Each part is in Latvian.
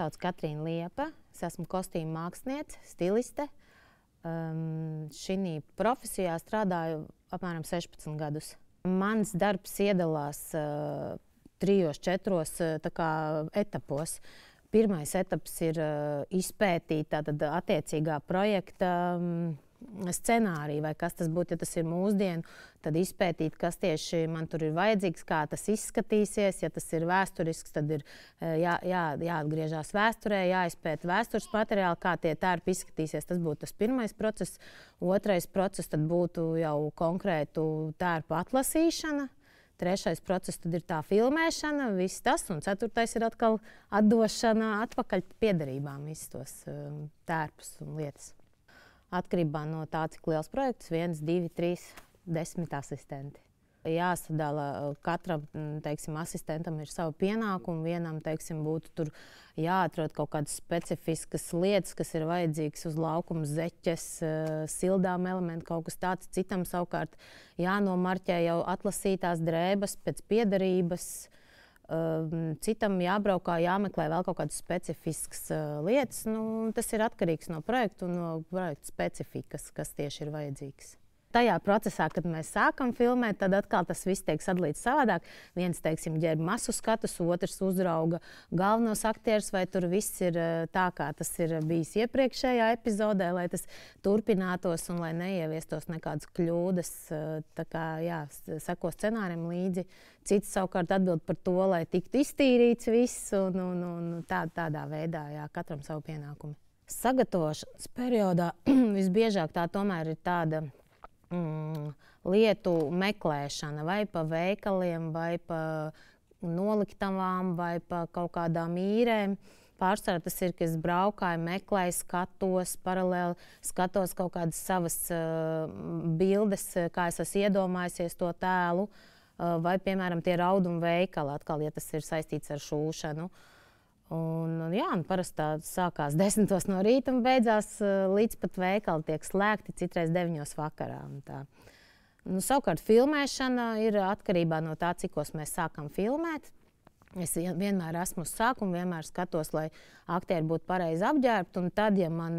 sauc Katrīna Liepa. Es esmu kostīmu māksliniece, stiliste. Šī profesijā strādāju apmēram 16 gadus. Mans darbs iedalās 3–4 etapos. Pirmais etaps ir izpētīt attiecīgā projekta scenāriju, vai kas tas būtu, ja tas ir mūsdienu, tad izpētīt, kas tieši man tur ir vajadzīgs, kā tas izskatīsies. Ja tas ir vēsturisks, tad ir jāatgriežas vēsturē, jāizpēta vēstures materiāli, kā tie tērpi izskatīsies. Tas būtu tas pirmais process. Otrais process tad būtu jau konkrētu tērpu atlasīšana. Trešais process tad ir tā filmēšana, viss tas. Un ceturtais ir atkal atdošana atpakaļ piederībām, visus tos tērpus un lietas. Atkarībā no tā, cik liels projekts, 1, 2, 3, 10 asistenti. Jāsadala katram, asistentam ir savu pienākumu. Vienam, būtu tur jāatrod kaut kādas specifiskas lietas, kas ir vajadzīgas uz laukuma, zeķes, sildām elementi, kaut kas tāds. Citam savukārt jānomarķē jau atlasītās drēbes pēc piederības. Citam jābraukā, jāmeklē vēl kaut kādas specifiskas lietas. Tas ir atkarīgs no projekta un no projekta specifikas, kas tieši ir vajadzīgs. Tajā procesā, kad mēs sākam filmēt, tad atkal tas viss tiek sadalīts savādāk. Viens, ģērb masu skatus, otrs uzrauga galvenos aktierus, vai tur viss ir tā, kā tas ir bijis iepriekšējā epizodē, lai tas turpinātos un lai neieviestos nekādas kļūdas. Seko scenārijam līdzi. Cits savukārt atbild par to, lai tiktu iztīrīts viss un tādā veidā, katram savu pienākumu. Sagatavošanas periodā visbiežāk tā tomēr ir tāda lietu meklēšana vai pa veikaliem, vai pa noliktavām, vai pa kaut kādām īrēm. Pārsvarā tas ir, ka es braukāju, meklēju, skatos, paralēli skatos kaut kādas savas bildes, kā es esmu iedomājusies to tēlu, vai, piemēram, tie raudumu veikali, atkal, ja tas ir saistīts ar šūšanu. Parasti tā sākās 10 no rīta un beidzās līdz pat veikali tiek slēgti, citreiz 9 vakarā. Savukārt filmēšana ir atkarībā no tā, cikos mēs sākam filmēt. Es vienmēr esmu uz sākumu, vienmēr skatos, lai aktieri būtu pareizi apģērbti. Un tad, ja man,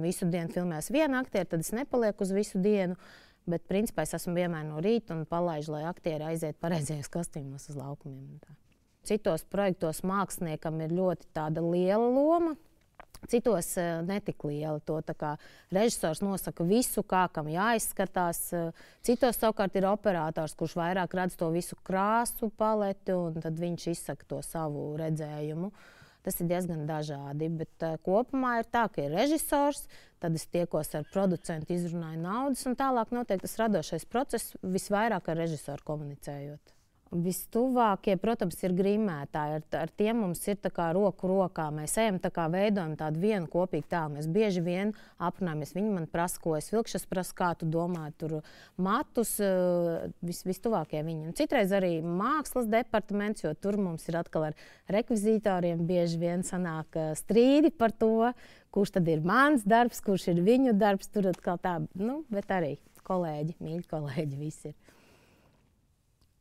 visu dienu filmēs viena aktieri, tad es nepalieku uz visu dienu. Bet, principā, es esmu vienmēr no rīta un palaižu, lai aktieri aiziet pareizajos kostīmos uz laukumiem. Citos projektos māksliniekam ir ļoti tāda liela loma, citos netik liela. To režisors nosaka visu, kā kam jāizskatās. Citos savukārt ir operators, kurš vairāk redz to visu krāsu paleti, un tad viņš izsaka to savu redzējumu. Tas ir diezgan dažādi, bet kopumā ir tā, ka ir režisors, tad es tiekos ar producentu, izrunāju naudas, un tālāk notiek tas radošais process visvairāk ar režisoru komunicējot. Vistuvākie, protams, ir grimētāji. Ar tiem mums ir roku rokā. Mēs ejam, veidojam tādu vienu kopīgu tēlu. Mēs bieži vien aprunājamies. Viņi man prasa, ko es vilkšu, es prasu, kā tu domā, tur matus, vistuvākie viņi. Un citreiz arī mākslas departaments, jo tur mums ir atkal ar rekvizītoriem bieži vien sanāk strīdi par to, kurš tad ir mans darbs, kurš ir viņu darbs. Tur atkal tā, bet arī kolēģi, mīļi kolēģi visi ir.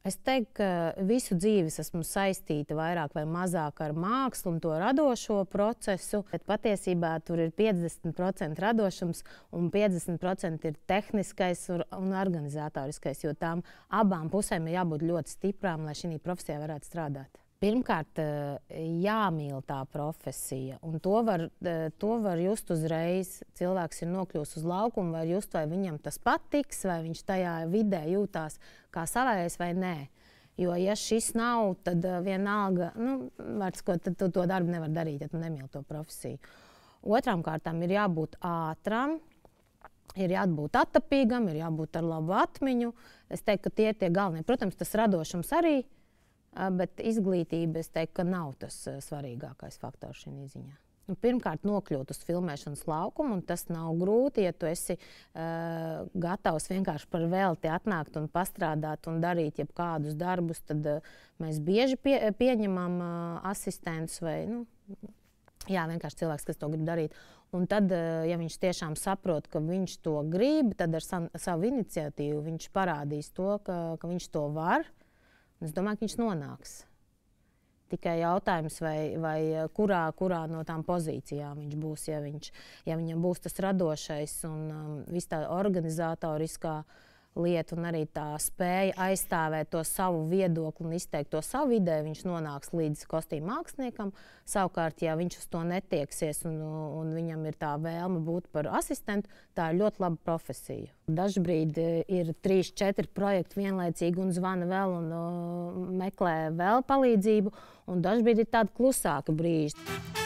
Es teiktu, ka visu dzīves esmu saistīta vairāk vai mazāk ar mākslu un to radošo procesu. Bet patiesībā tur ir 50% radošums un 50% ir tehniskais un organizatoriskais, jo tām abām pusēm ir jābūt ļoti stiprām, lai šī profesijā varētu strādāt. Pirmkārt, jāmīl tā profesija, un to var just uzreiz. Cilvēks ir nokļuvis uz laukumu, var just, vai viņam tas patiks, vai viņš tajā vidē jūtās kā savējais vai nē. Jo, ja šis nav, tad vienalga, tad tu to darbu nevar darīt, ja tu nemīli to profesiju. Otrām kārtām ir jābūt ātram, ir jābūt attapīgam, ir jābūt ar labu atmiņu. Es teiktu, ka tie ir tie galvenie. Protams, tas radošums arī. Bet izglītība, es teiktu, ka nav tas svarīgākais faktors šī ziņā. Pirmkārt, nokļūt uz filmēšanas laukumu, un tas nav grūti, ja tu esi gatavs vienkārši par velti atnākt un pastrādāt un darīt jebkādus darbus, tad mēs bieži pieņemam asistentus vai vienkārši cilvēks, kas to grib darīt. Un tad, ja viņš tiešām saprot, ka viņš to grib, tad ar savu iniciatīvu viņš parādīs to, ka viņš to var. Es domāju, ka viņš nonāks. Tikai jautājums, vai kurā no tām pozīcijām viņš būs, ja viņam būs tas radošais un viss tā organizatoriskā lieta un arī tā spēja aizstāvēt to savu viedokli un izteikt to savu ideju, viņš nonāks līdz kostīmu māksliniekam. Savukārt, ja viņš uz to netieksies un viņam ir tā vēlme būt par asistentu, tā ir ļoti laba profesija. Dažbrīd ir 3-4 projekti vienlaicīgi un zvana vēl un meklē vēl palīdzību, un dažbrīd ir tādi klusāki brīži.